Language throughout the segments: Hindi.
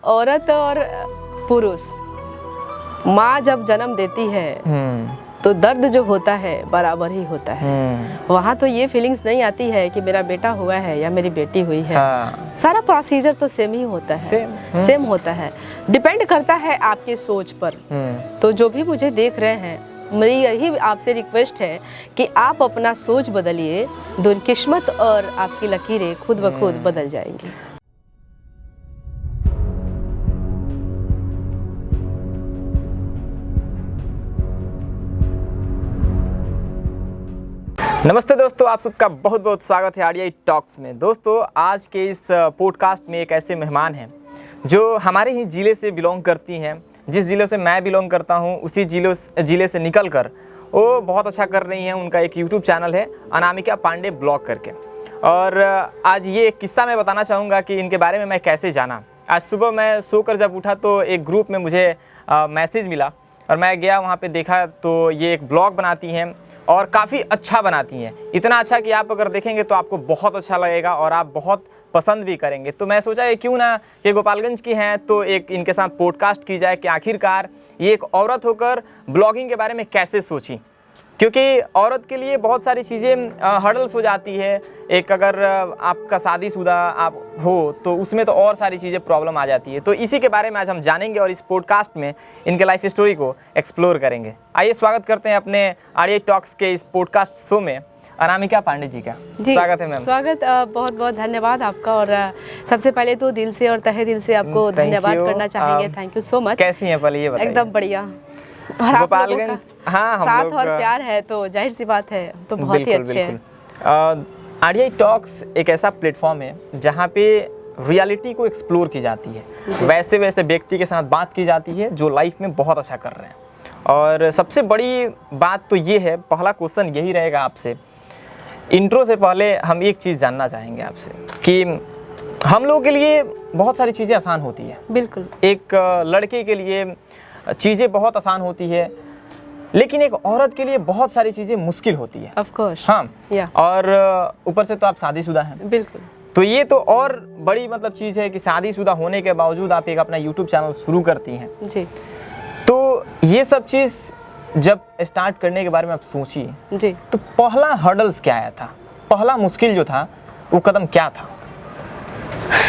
औरत और पुरुष, माँ जब जन्म देती है तो दर्द जो होता है बराबर ही होता है। वहाँ तो ये फीलिंग्स नहीं आती है कि मेरा बेटा हुआ है या मेरी बेटी हुई है। सारा प्रोसीजर तो सेम ही होता है, सेम होता है। डिपेंड करता है आपकी सोच पर। तो जो भी मुझे देख रहे हैं, मेरी यही आपसे रिक्वेस्ट है कि आप अपना सोच बदलिए, किस्मत और आपकी लकीरें खुद ब खुद बदल जाएंगी। नमस्ते दोस्तों, आप सबका बहुत बहुत स्वागत है आरडीआई टॉक्स में। दोस्तों, आज के इस पॉडकास्ट में एक ऐसे मेहमान हैं जो हमारे ही ज़िले से बिलोंग करती हैं। जिस ज़िले से मैं बिलोंग करता हूं, उसी ज़िले से निकल कर वो बहुत अच्छा कर रही हैं। उनका एक यूट्यूब चैनल है अनामिका पांडे ब्लॉग करके। और आज ये एक किस्सा मैं बताना चाहूँगा कि इनके बारे में मैं कैसे जाना। आज सुबह मैं सोकर जब उठा तो एक ग्रुप में मुझे मैसेज मिला और मैं गया वहाँ पर, देखा तो ये एक ब्लॉग बनाती हैं और काफ़ी अच्छा बनाती हैं। इतना अच्छा कि आप अगर देखेंगे तो आपको बहुत अच्छा लगेगा और आप बहुत पसंद भी करेंगे। तो मैं सोचा क्यों ना, ये गोपालगंज की हैं तो एक इनके साथ पॉडकास्ट की जाए कि आखिरकार ये एक औरत होकर ब्लॉगिंग के बारे में कैसे सोची। क्योंकि औरत के लिए बहुत सारी चीज़ें हर्डल्स हो जाती है। एक अगर आपका शादीशुदा आप हो तो उसमें तो और सारी चीज़ें प्रॉब्लम आ जाती है। तो इसी के बारे में आज हम जानेंगे और इस पॉडकास्ट में इनके लाइफ स्टोरी को एक्सप्लोर करेंगे। आइए स्वागत करते हैं अपने आरडीआई टॉक्स के इस पॉडकास्ट शो में अनामिका पांडे जी का। स्वागत है मैम। स्वागत, बहुत बहुत धन्यवाद आपका। और सबसे पहले तो दिल से और तहे दिल से आपको धन्यवाद करना चाहेंगे। Thank you so much. कैसी हैं पहले ये बताइए? एकदम बढ़िया। और गोपालगंज, हाँ, साथ और प्यार है तो जाहिर सी बात है तो बहुत ही अच्छे हैं। आरडीआई टॉक्स एक ऐसा प्लेटफॉर्म है जहाँ पे रियलिटी को एक्सप्लोर की जाती है। वैसे वैसे व्यक्ति के साथ बात की जाती है जो लाइफ में बहुत अच्छा कर रहे हैं। और सबसे बड़ी बात तो ये है, पहला क्वेश्चन यही रहेगा आपसे। इंट्रो से पहले हम एक चीज़ जानना चाहेंगे आपसे कि हम लोगों के लिए बहुत सारी चीज़ें आसान होती है। बिल्कुल। एक लड़के के लिए चीज़ें बहुत आसान होती है, लेकिन एक औरत के लिए बहुत सारी चीज़ें मुश्किल होती है। Of course. हाँ, और ऊपर से तो आप शादीशुदा हैं। बिल्कुल। तो ये तो और बड़ी मतलब चीज़ है कि शादीशुदा होने के बावजूद आप एक अपना यूट्यूब चैनल शुरू करती हैं। जी। तो ये सब चीज़ जब स्टार्ट करने के बारे में आप सोची जी, तो पहला हर्डल्स क्या आया था? पहला मुश्किल जो था वो कदम क्या था?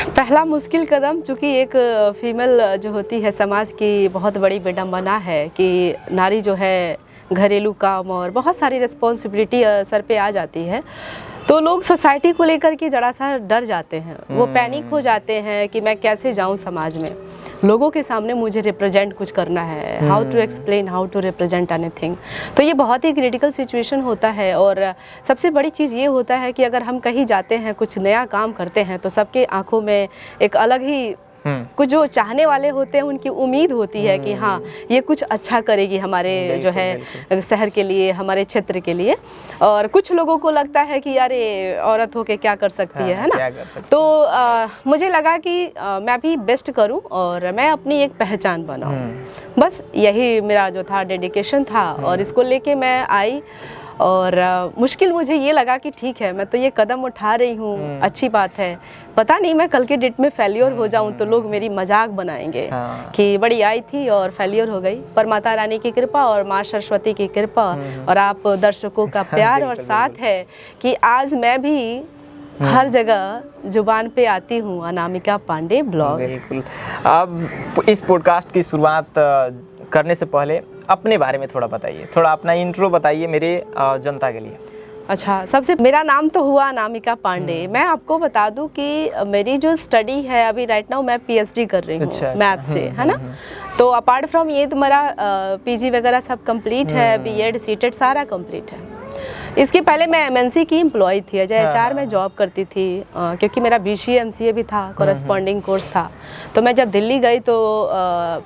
पहला मुश्किल कदम, चूँकि एक फीमेल जो होती है समाज की बहुत बड़ी विडंबना है कि नारी जो है घरेलू काम और बहुत सारी रिस्पॉन्सिबिलिटी सर पे आ जाती है, तो लोग सोसाइटी को लेकर के जरा सा डर जाते हैं। वो पैनिक हो जाते हैं कि मैं कैसे जाऊं समाज में, लोगों के सामने मुझे रिप्रेजेंट कुछ करना है, how to explain, how to represent anything. तो ये बहुत ही क्रिटिकल सिचुएशन होता है। और सबसे बड़ी चीज़ ये होता है कि अगर हम कहीं जाते हैं, कुछ नया काम करते हैं, तो सबके आंखों में एक अलग ही कुछ जो चाहने वाले होते हैं उनकी उम्मीद होती है कि हाँ ये कुछ अच्छा करेगी हमारे जो है शहर के लिए, हमारे क्षेत्र के लिए। और कुछ लोगों को लगता है कि यार ये औरत होके क्या कर सकती है ना। तो मुझे लगा कि मैं भी बेस्ट करूं और मैं अपनी एक पहचान बनाऊं। बस यही मेरा जो था डेडिकेशन था और इसको लेके मैं आई। और मुश्किल मुझे ये लगा कि ठीक है, मैं तो ये कदम उठा रही हूँ, अच्छी बात है। पता नहीं मैं कल के डेट में फेलियर हो जाऊँ तो लोग मेरी मजाक बनाएंगे कि बड़ी आई थी और फेलियर हो गई। पर माता रानी की कृपा और माँ सरस्वती की कृपा और आप दर्शकों का प्यार और साथ है कि आज मैं भी हर जगह जुबान पे आती हूँ अनामिका पांडे ब्लॉग। बिल्कुल। अब इस पॉडकास्ट की शुरुआत करने से पहले अपने बारे में थोड़ा बताइए, थोड़ा अपना इंट्रो बताइए मेरे जनता के लिए। अच्छा, सबसे मेरा नाम तो हुआ अनामिका पांडे। मैं आपको बता दूं कि मेरी जो स्टडी है अभी राइट नाउ मैं पीएचडी कर रही हूँ मैथ से, है ना। तो अपार्ट फ्रॉम ये तो मेरा पीजी वगैरह सब कंप्लीट है, बीएड सीटेड सारा कंप्लीट है। इसके पहले मैं एमएनसी की एम्प्लॉय थी, अजय एचआर में जॉब करती थी। क्योंकि मेरा बीसीए एमसीए भी था, कॉरेस्पॉन्डिंग कोर्स था। तो मैं जब दिल्ली गई तो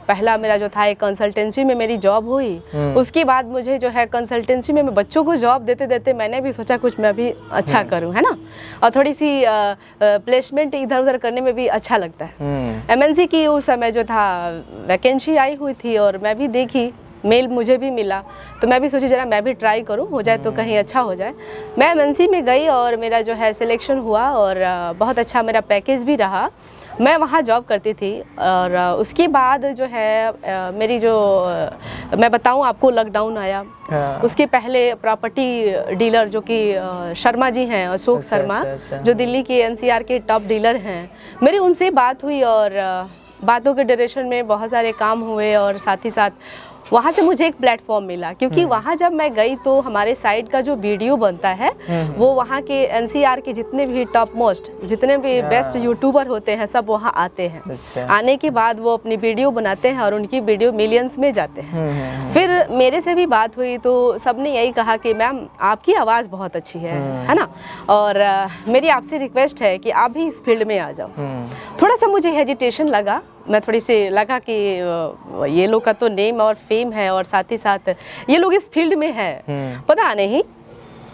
पहला मेरा जो था एक कंसल्टेंसी में मेरी जॉब हुई। उसके बाद मुझे जो है कंसल्टेंसी में बच्चों को जॉब देते देते मैंने भी सोचा कुछ मैं भी अच्छा करूं, है ना। और थोड़ी सी प्लेसमेंट इधर उधर करने में भी अच्छा लगता है। एमएनसी की उस समय जो था वैकेंसी आई हुई थी और मैं भी देखी, मेल मुझे भी मिला, तो मैं भी सोची जरा मैं भी ट्राई करूं, हो जाए तो कहीं अच्छा हो जाए। मैं एमएनसी में गई और मेरा जो है सिलेक्शन हुआ और बहुत अच्छा मेरा पैकेज भी रहा। मैं वहाँ जॉब करती थी और उसके बाद जो है मेरी जो मैं बताऊँ आपको, लॉकडाउन आया। हाँ। उसके पहले प्रॉपर्टी डीलर जो कि शर्मा जी हैं, अशोक अच्छा, शर्मा, अच्छा। जो दिल्ली के एनसीआर के टॉप डीलर हैं, मेरी उनसे बात हुई और बातों के ड्यूरेशन में बहुत सारे काम हुए और साथ ही साथ वहाँ से मुझे एक प्लेटफॉर्म मिला, क्योंकि वहाँ जब मैं गई तो हमारे साइट का जो वीडियो बनता है वो वहाँ के एनसीआर के जितने भी टॉप मोस्ट, जितने भी बेस्ट यूट्यूबर होते हैं, सब वहाँ आते हैं। अच्छा। आने के बाद वो अपनी वीडियो बनाते हैं और उनकी वीडियो मिलियंस में जाते हैं। फिर मेरे से भी बात हुई तो सबने यही कहा कि मैम आपकी आवाज़ बहुत अच्छी है ना, और मेरी आपसे रिक्वेस्ट है कि आप भी इस फील्ड में आ जाओ। थोड़ा सा मुझे हेजिटेशन लगा, मैं थोड़ी सी लगा कि ये लोग का तो नेम और फेम है और साथ ही साथ ये लोग इस फील्ड में है, पता नहीं।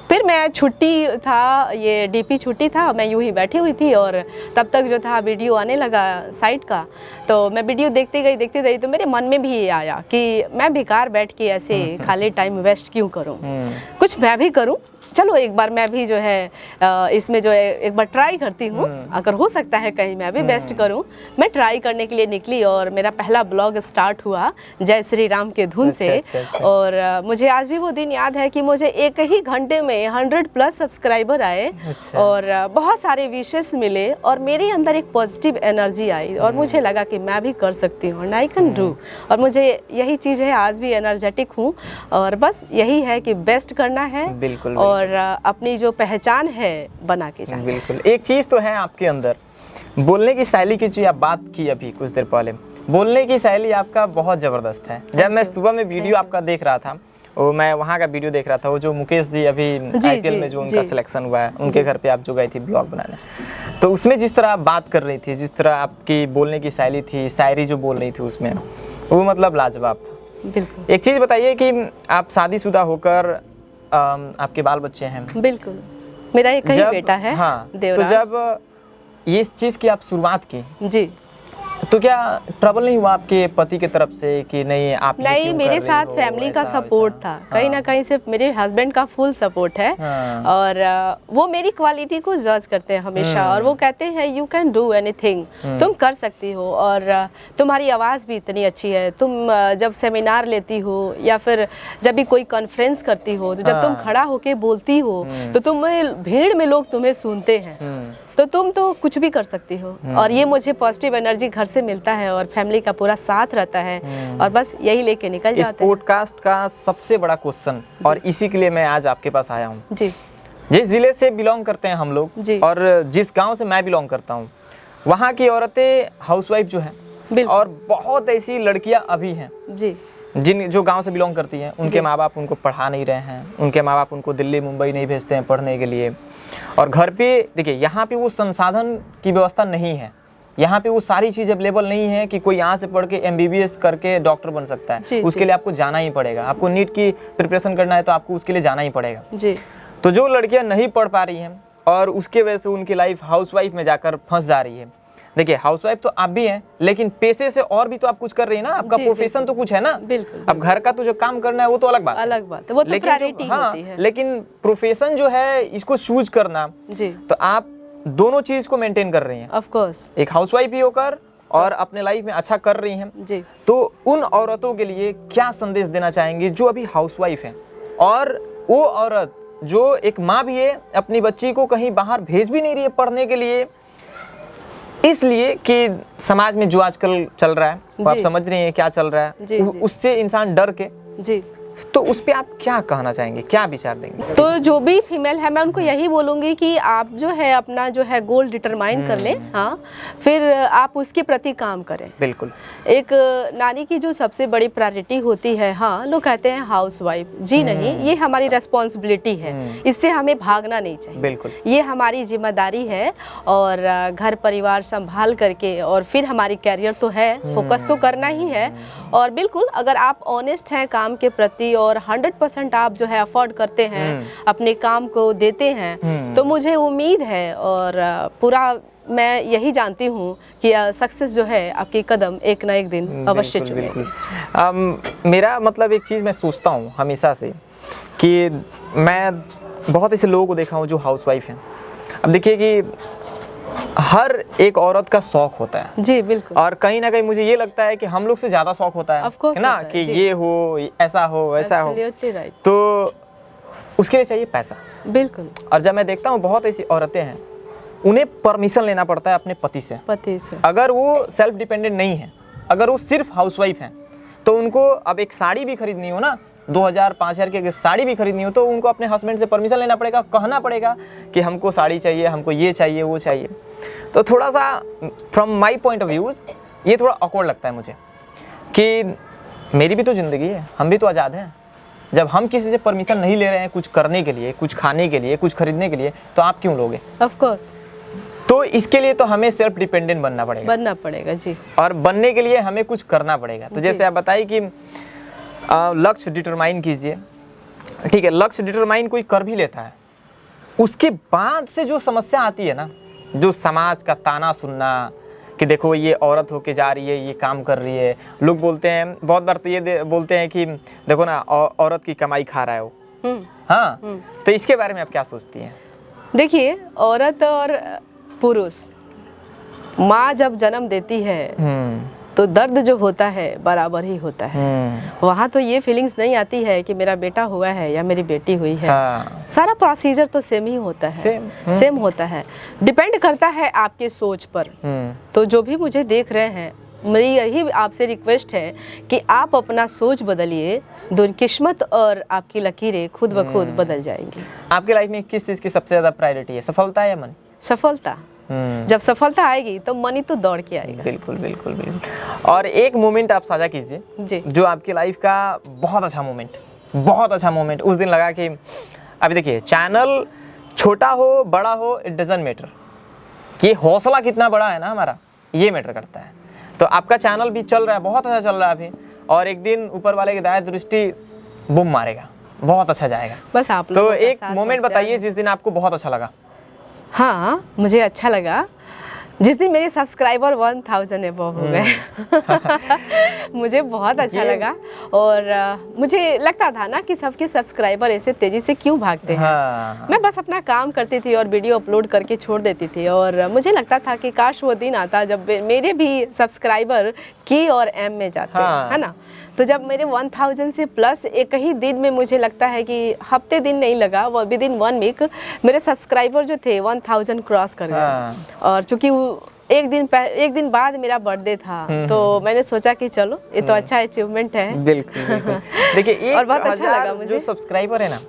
फिर मैं छुट्टी था, ये डीपी छुट्टी था, मैं यूं ही बैठी हुई थी और तब तक जो था वीडियो आने लगा साइट का, तो मैं वीडियो देखते गई तो मेरे मन में भी ये आया कि मैं बेकार बैठ के ऐसे खाली टाइम वेस्ट क्यों करूं, कुछ मैं भी करूं। चलो एक बार मैं भी जो है इसमें जो है एक बार ट्राई करती हूँ, अगर हो सकता है कहीं मैं भी बेस्ट करूँ। मैं ट्राई करने के लिए निकली और मेरा पहला ब्लॉग स्टार्ट हुआ जय श्री राम के धुन से। अच्छा। और मुझे आज भी वो दिन याद है कि मुझे एक ही घंटे में 100+ सब्सक्राइबर आए। अच्छा। और बहुत सारे विशेष मिले और मेरे अंदर एक पॉजिटिव एनर्जी आई और मुझे लगा कि मैं भी कर सकती हूँ, आई कैन डू। और मुझे यही चीज़ है, आज भी एनर्जेटिक हूँ और बस यही है कि बेस्ट करना है। बिल्कुल। और अपनी जो पहचान है बना के जाना। बिल्कुल। एक चीज़ तो है आपके अंदर, बोलने की शैली की जो आप बात की अभी कुछ देर पहले, बोलने की शैली आपका बहुत ज़बरदस्त है। जब मैं सुबह में वीडियो आपका देख रहा था, वो मैं वहाँ का वीडियो देख रहा था, वो जो मुकेश जी अभी आईपीएल में जो उनका सिलेक्शन हुआ है, उनके घर पे आप जो गए थी ब्लॉग बनाने, तो उसमें जिस तरह आप बात कर रही थी, जिस तरह आपकी बोलने की शैली थी, शायरी जो बोल रही थी उसमें, वो मतलब लाजवाब था। बिल्कुल। एक चीज़ बताइए कि आप शादीशुदा होकर आपके बाल बच्चे हैं? बिल्कुल, मेरा एक ही बेटा है। हाँ, देवराज। तो जब ये चीज़ की आप शुरुआत की जी, तो क्या ट्रबल नहीं हुआ आपके पति की तरफ से कि नहीं आप नहीं, मेरे साथ फैमिली का सपोर्ट था। कहीं ना कहीं से मेरे हस्बैंड का फुल सपोर्ट है। और वो मेरी क्वालिटी को जज करते हैं हमेशा और वो कहते हैं यू कैन डू एनीथिंग, तुम कर सकती हो और तुम्हारी आवाज़ भी इतनी अच्छी है। तुम जब सेमिनार लेती हो या फिर जब भी कोई कॉन्फ्रेंस करती हो, तो जब तुम खड़ा होके बोलती हो तो तुम्हें भीड़ में लोग तुम्हें सुनते हैं, तो तुम तो कुछ भी कर सकती हो। और ये मुझे पॉजिटिव एनर्जी घर से मिलता है और फैमिली का पूरा साथ रहता है और बस यही लेके निकल जाते हैं। इस पॉडकास्ट का सबसे बड़ा क्वेश्चन, और इसी के लिए मैं आज आपके पास आया हूँ जी, जिस जिले से बिलोंग करते हैं हम लोग और जिस गांव से मैं बिलोंग करता हूँ, वहाँ की औरतें हाउसवाइफ जो है और बहुत ऐसी लड़कियाँ अभी हैं जी, जो गांव से बिलोंग करती हैं, उनके माँ बाप उनको पढ़ा नहीं रहे हैं, उनके माँ बाप उनको दिल्ली मुंबई नहीं भेजते हैं पढ़ने के लिए। और घर पे देखिए, यहाँ पे वो संसाधन की व्यवस्था नहीं है, यहाँ पे वो सारी चीज़ अवेलेबल नहीं है कि कोई यहाँ से पढ़ के MBBS करके डॉक्टर बन सकता है। उसके लिए आपको जाना ही पड़ेगा, आपको नीट की प्रिपरेशन करना है तो आपको उसके लिए जाना ही पड़ेगा जी। तो जो लड़कियाँ नहीं पढ़ पा रही हैं और उसके वजह से उनकी लाइफ हाउसवाइफ में जाकर फंस जा रही है। देखिए, हाउसवाइफ तो आप भी हैं, लेकिन पेशे से और भी तो आप कुछ कर रही है ना, आपका प्रोफेशन तो कुछ है ना। बिल्कुल। अब घर का तो जो काम करना है वो तो अलग बात है, वो तो प्रायोरिटी होती है। लेकिन प्रोफेशन जो है इसको चूज करना जी, तो आप दोनों चीज को मेंटेन कर रही हैं, ऑफ कोर्स, एक हाउसवाइफ भी होकर और अपने लाइफ में अच्छा कर रही हैं जी। तो उन औरतों के लिए क्या संदेश देना चाहेंगे जो अभी हाउसवाइफ हैं, और वो औरत जो एक माँ भी है, अपनी बच्ची को कहीं बाहर भेज भी नहीं रही है पढ़ने के लिए, इसलिए कि समाज में जो आजकल चल रहा है, वो आप समझ रही हैं क्या चल रहा है, उससे इंसान डर के जी, तो उस पे आप क्या कहना चाहेंगे, क्या विचार देंगे? तो जो भी फीमेल है मैं उनको यही बोलूँगी कि आप जो है अपना जो है गोल डिटरमाइन कर लें, हाँ, फिर आप उसके प्रति काम करें। बिल्कुल। एक नारी की जो सबसे बड़ी प्रायोरिटी होती है, हाँ, लोग कहते हैं हाउसवाइफ, जी नहीं, ये हमारी रेस्पॉन्सिबिलिटी है, इससे हमें भागना नहीं चाहिए। बिल्कुल, ये हमारी जिम्मेदारी है और घर परिवार संभाल करके और फिर हमारी कैरियर तो है, फोकस तो करना ही है। और बिल्कुल अगर आप ऑनेस्ट हैं काम के प्रति और 100% आप जो है अफोर्ड करते हैं, अपने काम को देते हैं, तो मुझे उम्मीद है और पूरा मैं यही जानती हूँ कि सक्सेस जो है आपकी कदम एक ना एक दिन अवश्य चुमेगी। मेरा मतलब एक चीज़ मैं सोचता हूँ हमेशा से कि मैं बहुत ऐसे लोगों को देखा हूँ जो हाउसवाइफ हैं। अब देखिए कि हर एक औरत का शौक होता है जी बिल्कुल। और कहीं ना कहीं मुझे ये लगता है कि हम लोग से ज़्यादा शौक होता Of course है ना, होता है, कि जी। ये हो, ऐसा हो, वैसा हो, Absolutely right। तो उसके लिए चाहिए पैसा। बिल्कुल। और जब मैं देखता हूँ बहुत ऐसी औरतें हैं, उन्हें परमिशन लेना पड़ता है अपने पति से। पति से। अगर वो सेल्फ डिपेंडेंट नहीं है, अगर वो सिर्फ हाउसवाइफ हैं, तो उनको अब एक साड़ी भी खरीदनी हो ना, 2000-5000 की अगर साड़ी भी खरीदनी हो, तो उनको अपने हस्बैंड से परमिशन लेना पड़ेगा, कहना पड़ेगा कि हमको साड़ी चाहिए, हमको ये चाहिए, वो चाहिए। तो थोड़ा सा from my point of views ये थोड़ा ऑकवर्ड लगता है मुझे कि मेरी भी तो ज़िंदगी है, हम भी तो आज़ाद हैं। जब हम किसी से परमिशन नहीं ले रहे हैं कुछ करने के लिए, कुछ खाने के लिए, कुछ खरीदने के लिए, तो आप क्यों लोगे? Of course. तो इसके लिए तो हमें सेल्फ डिपेंडेंट बनना पड़ेगा जी। और बनने के लिए हमें कुछ करना पड़ेगा। तो जैसे आप बताइए कि लक्ष्य डिटरमाइन कीजिए, ठीक है, लक्ष्य डिटरमाइन कोई कर भी लेता है, उसके बाद से जो समस्या आती है ना, जो समाज का ताना सुनना कि देखो ये औरत होके जा रही है, ये काम कर रही है, लोग बोलते हैं बहुत बार तो ये बोलते हैं कि देखो ना औरत की कमाई खा रहा है वो। हाँ, तो इसके बारे में आप क्या सोचती हैं? देखिए, औरत और पुरुष, माँ जब जन्म देती है तो दर्द जो होता है बराबर ही होता है। वहाँ तो ये फीलिंग्स नहीं आती है कि मेरा बेटा हुआ है या मेरी बेटी हुई है। सारा प्रोसीजर तो सेम ही होता है, सेम होता है। डिपेंड करता है आपके सोच पर। तो जो भी मुझे देख रहे हैं, मेरी यही आपसे रिक्वेस्ट है कि आप अपना सोच बदलिए, किस्मत और आपकी लकीरें खुद ब खुद बदल जाएंगी। आपकी लाइफ में किस चीज़ की सबसे ज़्यादा प्रायोरिटी है, सफलता या मन? सफलता। जब सफलता आएगी तो मनी तो दौड़ के आएगा। बिल्कुल बिल्कुल बिल्कुल। और एक मोमेंट आप साझा कीजिए जी, जो आपकी लाइफ का बहुत अच्छा मोमेंट उस दिन लगा कि अभी देखिए, चैनल छोटा हो बड़ा हो इट डजंट मैटर, कि हौसला कितना बड़ा है ना हमारा, ये मैटर करता है। तो आपका चैनल भी चल रहा है, बहुत अच्छा चल रहा है अभी, और एक दिन ऊपर वाले की दया दृष्टि बूम मारेगा, बहुत अच्छा जाएगा। बस आप तो एक मोमेंट बताइए जिस दिन आपको बहुत अच्छा लगा। हाँ, मुझे अच्छा लगा जिस दिन मेरे सब्सक्राइबर 1000 एबव हो गए। मुझे बहुत अच्छा लगा और मुझे लगता था ना कि सबके सब्सक्राइबर ऐसे तेजी से क्यों भागते हैं। हाँ। मैं बस अपना काम करती थी और वीडियो अपलोड करके छोड़ देती थी, और मुझे लगता था कि काश वो दिन आता जब मेरे भी सब्सक्राइबर के और एम में जाते हैं, है ना। तो जब मेरे 1000 से प्लस एक ही दिन में, मुझे लगता है कि हफ्ते दिन नहीं लगा, वो विद इन 1 वीक मेरे सब्सक्राइबर जो थे 1000 क्रॉस कर गए। और चूंकि एक दिन बाद मेरा बर्थडे था, तो मैंने सोचा कि चलो ये तो अच्छा अचीवमेंट है। बिल्कुल। देखिए, और बहुत अच्छा लगा मुझे। जो सब्सक्राइबर है ना,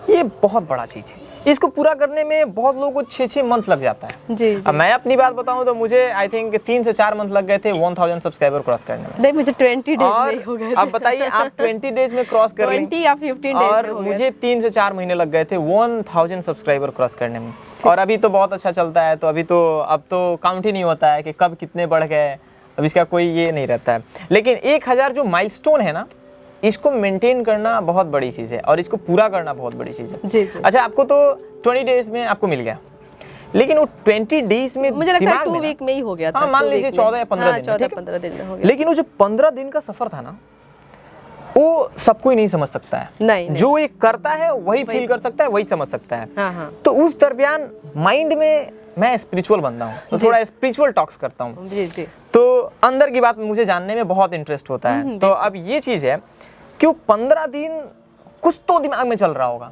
ये बहुत बड़ा चीज़ है। इसको पूरा करने में बहुत लोगों को 6-6 मंथ लग जाता है। जी। अब मैं अपनी बात बताऊं तो मुझे आई थिंक 3 से 4 मंथ लग गए थे 1000 सब्सक्राइबर क्रॉस करने में। नहीं, मुझे 20 डेज में हो गए थे। अब बताइए, आप 20 डेज में क्रॉस कर लें, 20 या 15 डेज और में हो गए। मुझे 3 से 4 महीने लग गए थे 1000 सब्सक्राइबर क्रॉस करने में। और अभी तो बहुत अच्छा चलता है, तो अब तो काउंट ही नहीं होता है कि कब कितने बढ़ गए, अब इसका कोई ये नहीं रहता है। लेकिन 1000 जो माइलस्टोन है ना, इसको मेंटेन करना बहुत बड़ी चीज़ है और इसको पूरा करना बहुत बड़ी चीज़ है। जी जी। अच्छा, आपको तो 20 डेज में आपको मिल गया, लेकिन वो 20 डेज में मुझे लगता है 2 वीक में ही हो गया था। हाँ, मान लीजिए 14 या 15 दिन, 14-15 दिन में हो गया। लेकिन वो जो 15 दिन का सफर था ना, वो सब कोई नहीं समझ सकता है। नहीं। जो एक करता है वही फील कर सकता है, वही समझ सकता है। हाँ। तो उस दरमियान माइंड में मैं स्पिरिचुअल बंदा हूँ, तो थोड़ा स्पिरिचुअल टॉक्स करता हूँ। जी जी। तो अंदर की बात मुझे जानने में बहुत इंटरेस्ट होता है। तो अब ये चीज़ है कि वो 15 दिन कुछ तो दिमाग में चल रहा होगा,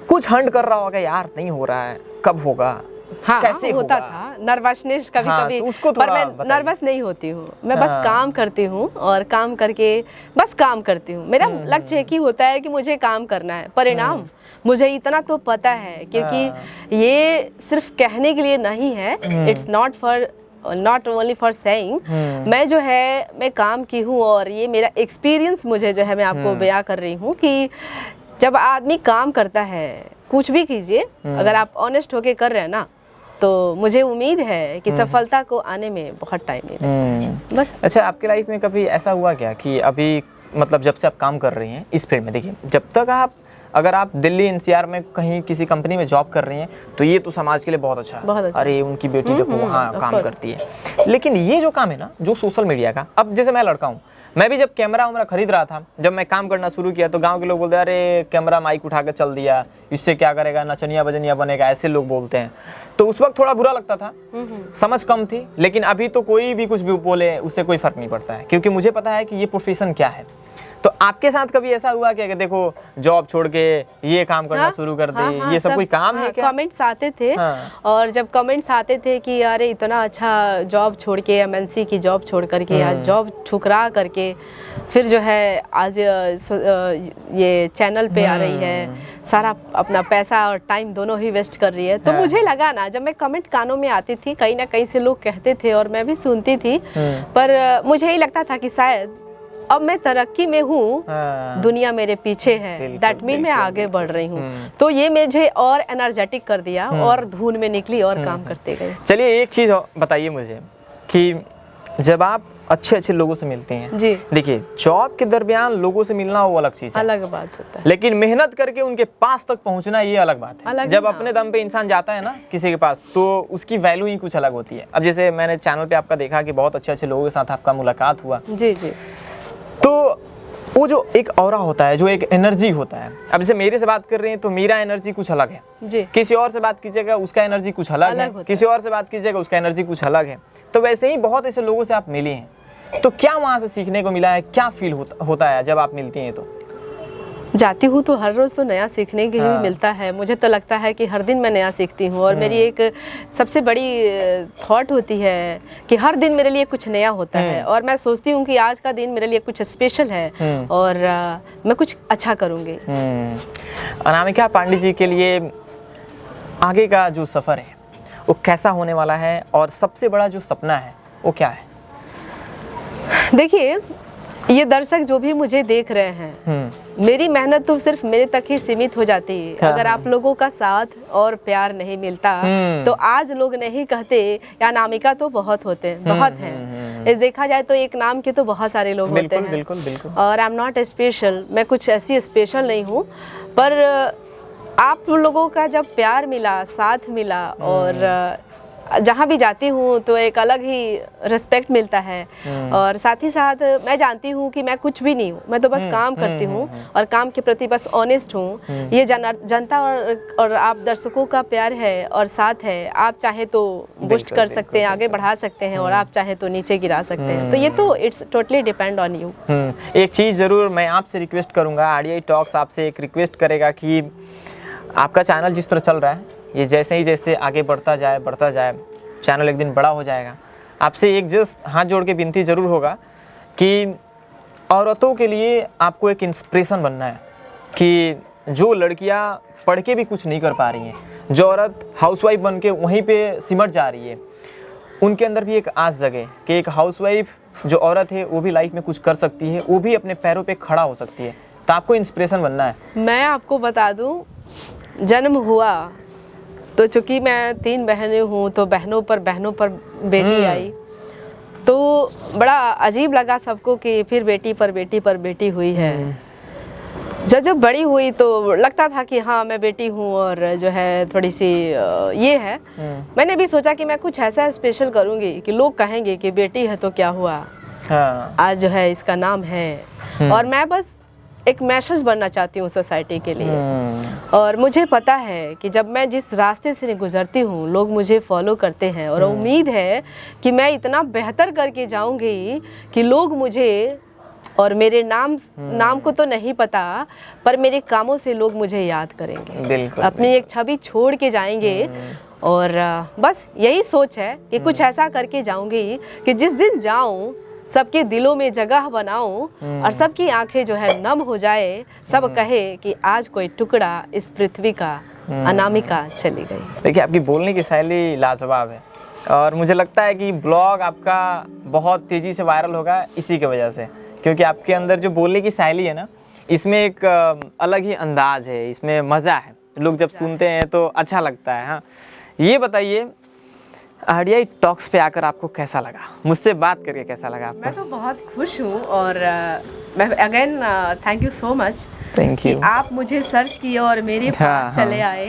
कुछ हंट कर रहा होगा, यार नहीं हो रहा है, कब होगा, हाँ, कैसे होता होगा? था नर्वसनेस कभी कभी। तो उसको पर थोड़ा मैं बताइए। नर्वस नहीं होती हूँ, मैं बस काम करती हूँ और काम करके बस काम करती हूँ। मेरा लक्ष्य एक ही होता है कि मुझे काम करना है, परिणाम मुझे इतना तो पता है, क्योंकि ये सिर्फ कहने के लिए नहीं है, it's not only for saying. मैं जो है मैं काम की हूँ और ये मेरा एक्सपीरियंस मुझे जो है मैं आपको बयां कर रही हूँ कि जब आदमी काम करता है, कुछ भी कीजिए, अगर आप ऑनेस्ट होके कर रहे हैं ना, तो मुझे उम्मीद है कि सफलता को आने में बहुत टाइम नहीं लगता। बस। अच्छा, आपकी लाइफ में कभी ऐसा हुआ क्या कि अभी मतलब जब से आप काम कर रही हैं इस फील्ड में, देखिए जब तक अगर आप दिल्ली एनसीआर में कहीं किसी कंपनी में जॉब कर रही हैं तो ये तो समाज के लिए बहुत अच्छा है, अरे उनकी बेटी देखो वहाँ काम करती है। लेकिन ये जो काम है ना, जो सोशल मीडिया का, अब जैसे मैं लड़का हूँ, मैं भी जब कैमरा वैमरा खरीद रहा था, जब मैं काम करना शुरू किया तो गांव के लोग बोलते अरे कैमरा माइक उठा कर चल दिया, इससे क्या करेगा, नचनिया बजनिया बनेगा, ऐसे लोग बोलते हैं। तो उस वक्त थोड़ा बुरा लगता था, समझ कम थी। लेकिन अभी तो कोई भी कुछ भी बोले उससे कोई फर्क नहीं पड़ता है, क्योंकि मुझे पता है कि ये प्रोफेशन क्या है। तो आपके साथ कभी ऐसा हुआ क्या कि देखो जॉब छोड़ के ये काम करना शुरू कर दी, ये सब कोई काम है क्या? कमेंट्स आते थे। और जब कमेंट्स आते थे कि अरे इतना अच्छा जॉब छोड़ के, एमएनसी की जॉब छोड़ करके, आज जॉब ठुकरा करके फिर जो है आज ये चैनल पे आ रही है, सारा अपना पैसा और टाइम दोनों ही वेस्ट कर रही है। तो मुझे लगा ना, जब मैं कमेंट कानों में आती थी, कहीं ना कहीं से लोग कहते थे और मैं भी सुनती थी, पर मुझे ही लगता था कि शायद अब मैं तरक्की में हूँ, दुनिया मेरे पीछे है, दैट मीन मैं आगे बढ़ रही हूँ। तो ये मुझे और एनर्जेटिक कर दिया और धुन में निकली और काम करते गए। चलिए एक चीज़ बताइए मुझे कि जब आप अच्छे अच्छे लोगों से मिलते हैं जी, देखिए जॉब के दरमियान लोगों से मिलना वो अलग चीज़ है, अलग बात होता है, लेकिन मेहनत करके उनके पास तक पहुंचना ये अलग बात है। जब अपने दम पे इंसान जाता है ना किसी के पास, तो उसकी वैल्यू ही कुछ अलग होती है। अब जैसे मैंने चैनल पे आपका देखा कि बहुत अच्छे अच्छे लोगों के साथ आपका मुलाकात हुआ। जी जी। तो वो जो एक ऑरा होता है, जो एक एनर्जी होता है, अब जैसे मेरे से बात कर रहे हैं तो मेरा एनर्जी कुछ अलग है जी, किसी और से बात कीजिएगा उसका एनर्जी कुछ अलग है, किसी और से बात कीजिएगा उसका एनर्जी कुछ अलग है। तो वैसे ही बहुत ऐसे लोगों से आप मिली हैं, तो क्या वहाँ से सीखने को मिला है, क्या फील होता है जब आप मिलती हैं? तो जाती हूँ तो हर रोज़ तो नया सीखने के ही मिलता है। मुझे तो लगता है कि हर दिन मैं नया सीखती हूँ, और मेरी एक सबसे बड़ी थॉट होती है कि हर दिन मेरे लिए कुछ नया होता है, और मैं सोचती हूँ कि आज का दिन मेरे लिए कुछ स्पेशल है और मैं कुछ अच्छा करूँगी। अनामिका पांडे जी के लिए आगे का जो सफ़र है वो कैसा होने वाला है, और सबसे बड़ा जो सपना है वो क्या है? देखिए, ये दर्शक जो भी मुझे देख रहे हैं, मेरी मेहनत तो सिर्फ मेरे तक ही सीमित हो जाती है। अगर आप लोगों का साथ और प्यार नहीं मिलता तो आज लोग नहीं कहते या अनामिका तो बहुत होते हैं, बहुत हैं। देखा जाए तो एक नाम के तो बहुत सारे लोग होते हैं। बिल्कुल बिल्कुल। और आई एम नॉट स्पेशल, मैं कुछ ऐसी स्पेशल नहीं हूँ, पर आप लोगों का जब प्यार मिला, साथ मिला, और जहाँ भी जाती हूँ तो एक अलग ही रिस्पेक्ट मिलता है। और साथ ही साथ मैं जानती हूँ कि मैं कुछ भी नहीं हूँ, मैं तो बस काम करती हूँ और काम के प्रति बस ऑनेस्ट हूँ। ये जनता और आप दर्शकों का प्यार है और साथ है। आप चाहे तो बूस्ट कर सकते हैं, आगे बढ़ा सकते हैं, और आप चाहे तो नीचे गिरा सकते हैं। तो ये तो it's totally depend on you. एक चीज़ ज़रूर मैं आपसे रिक्वेस्ट करूँगा, आरडीआई टॉक्स आपसे एक रिक्वेस्ट करेगा कि आपका चैनल जिस तरह चल रहा है, ये जैसे आगे बढ़ता जाए चैनल एक दिन बड़ा हो जाएगा। आपसे एक जस्ट हाथ जोड़ के विनती ज़रूर होगा कि औरतों के लिए आपको एक इंस्पिरेशन बनना है, कि जो लड़कियां पढ़ के भी कुछ नहीं कर पा रही हैं, जो औरत हाउसवाइफ बन के वहीं पे सिमट जा रही है, उनके अंदर भी एक आस जगे कि एक हाउसवाइफ जो औरत है वो भी लाइफ में कुछ कर सकती है, वो भी अपने पैरों पे खड़ा हो सकती है। तो आपको इंस्पिरेशन बनना है। मैं आपको बता दूं, जन्म हुआ तो चूँकि मैं 3 बहनें हूँ, तो बहनों पर बेटी आई, तो बड़ा अजीब लगा सबको कि फिर बेटी पर बेटी हुई है। जब बड़ी हुई तो लगता था कि हाँ मैं बेटी हूँ, और जो है थोड़ी सी ये है। मैंने भी सोचा कि मैं कुछ ऐसा स्पेशल करूँगी कि लोग कहेंगे कि बेटी है तो क्या हुआ, आज जो है इसका नाम है। और मैं बस एक मैसेज बनना चाहती हूँ सोसाइटी के लिए। और मुझे पता है कि जब मैं जिस रास्ते से गुजरती हूँ, लोग मुझे फॉलो करते हैं, और उम्मीद है कि मैं इतना बेहतर करके जाऊँगी कि लोग मुझे, और मेरे नाम को तो नहीं पता, पर मेरे कामों से लोग मुझे याद करेंगे, अपनी एक छवि छोड़ के जाएंगे। और बस यही सोच है कि कुछ ऐसा करके जाऊँगी कि जिस दिन जाऊँ सबके दिलों में जगह बनाऊं, और सबकी आंखें जो है नम हो जाए, सब कहे कि आज कोई टुकड़ा इस पृथ्वी का अनामिका चली गई। देखिए, आपकी बोलने की शैली लाजवाब है, और मुझे लगता है कि ब्लॉग आपका बहुत तेज़ी से वायरल होगा इसी की वजह से, क्योंकि आपके अंदर जो बोलने की शैली है ना, इसमें एक अलग ही अंदाज है, इसमें मज़ा है, लोग जब सुनते हैं तो अच्छा लगता है। हाँ, ये बताइए आरडीआई टॉक्स पे आकर आपको कैसा लगा, मुझसे बात करके कैसा लगा आपको? मैं तो बहुत खुश हूँ, और मैं again thank you so much. Thank you. आप मुझे सर्च किए और मेरे पास चले आए,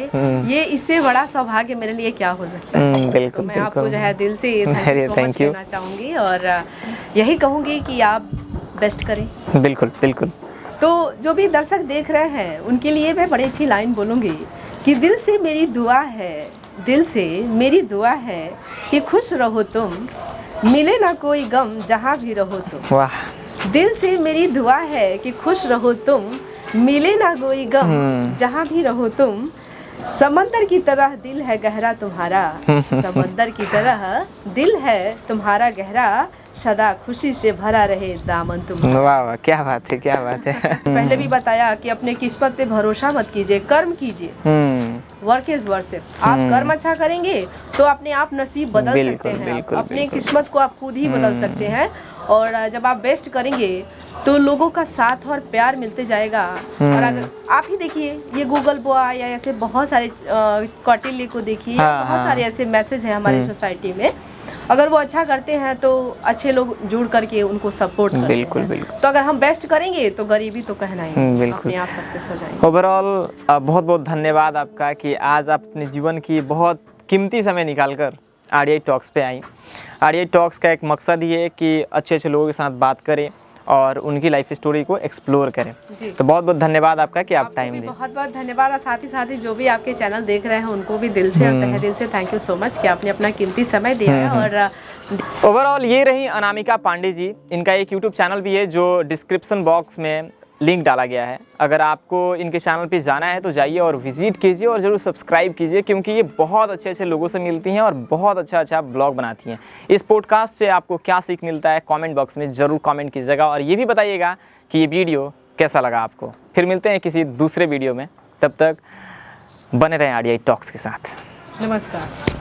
ये इससे बड़ा सौभाग्य मेरे लिए क्या हो सकता है। बिल्कुल, मैं आपको जो है दिल से थैंक यू कहना चाहूँगी, और यही कहूँगी कि आप बेस्ट करें। बिल्कुल बिल्कुल। तो जो भी दर्शक देख रहे हैं उनके लिए मैं बड़ी अच्छी लाइन बोलूँगी कि दिल से मेरी दुआ है, दिल से मेरी दुआ है कि खुश रहो तुम, मिले ना कोई गम जहाँ भी रहो तुम। वाह। दिल से मेरी दुआ है कि खुश रहो तुम, मिले ना कोई गम जहाँ भी रहो तुम। समंदर की तरह दिल है गहरा तुम्हारा, समंदर की तरह दिल है तुम्हारा गहरा, सदा खुशी से भरा रहे दामन तुम्हारा। वाह वाह, क्या बात है, क्या बात है। पहले भी बताया कि अपने किस्मत पे भरोसा मत कीजिए, कर्म कीजिए। Work is worship. आप कर्म अच्छा करेंगे तो अपने आप नसीब बदल सकते हैं, अपने किस्मत को आप खुद ही बदल सकते हैं। और जब आप बेस्ट करेंगे तो लोगों का साथ और प्यार मिलते जाएगा। और अगर आप ही देखिए ये गूगल बॉय या ऐसे बहुत सारे कौटिल्य को देखिए, बहुत सारे ऐसे मैसेज हैं हमारी सोसाइटी में, अगर वो अच्छा करते हैं तो अच्छे लोग जुड़ करके उनको सपोर्ट करते हैं। बिल्कुल। तो अगर हम बेस्ट करेंगे तो गरीबी तो कहना ही, अपने आप सक्सेस हो जाएंगे। ओवरऑल बहुत बहुत धन्यवाद आपका कि आज आप अपने जीवन की बहुत कीमती समय निकालकर RDI टॉक्स पे आई। RDI टॉक्स का एक मकसद ये है कि अच्छे अच्छे लोगों के साथ बात करें और उनकी लाइफ स्टोरी को एक्सप्लोर करें। तो बहुत बहुत धन्यवाद आपका कि आप टाइम दें। बहुत बहुत धन्यवाद। और साथ ही जो भी आपके चैनल देख रहे हैं उनको भी दिल से और तहे दिल से थैंक यू सो मच कि आपने अपना कीमती समय दिया है। और ओवरऑल ये रही अनामिका पांडे जी। इनका एक यूट्यूब चैनल भी है जो डिस्क्रिप्शन बॉक्स में लिंक डाला गया है। अगर आपको इनके चैनल पे जाना है तो जाइए और विजिट कीजिए और ज़रूर सब्सक्राइब कीजिए, क्योंकि ये बहुत अच्छे अच्छे लोगों से मिलती हैं और बहुत अच्छा ब्लॉग बनाती हैं। इस पॉडकास्ट से आपको क्या सीख मिलता है कमेंट बॉक्स में ज़रूर कमेंट कीजिएगा और ये भी बताइएगा कि ये वीडियो कैसा लगा आपको। फिर मिलते हैं किसी दूसरे वीडियो में, तब तक बने रहें RDI टॉक्स के साथ। नमस्कार।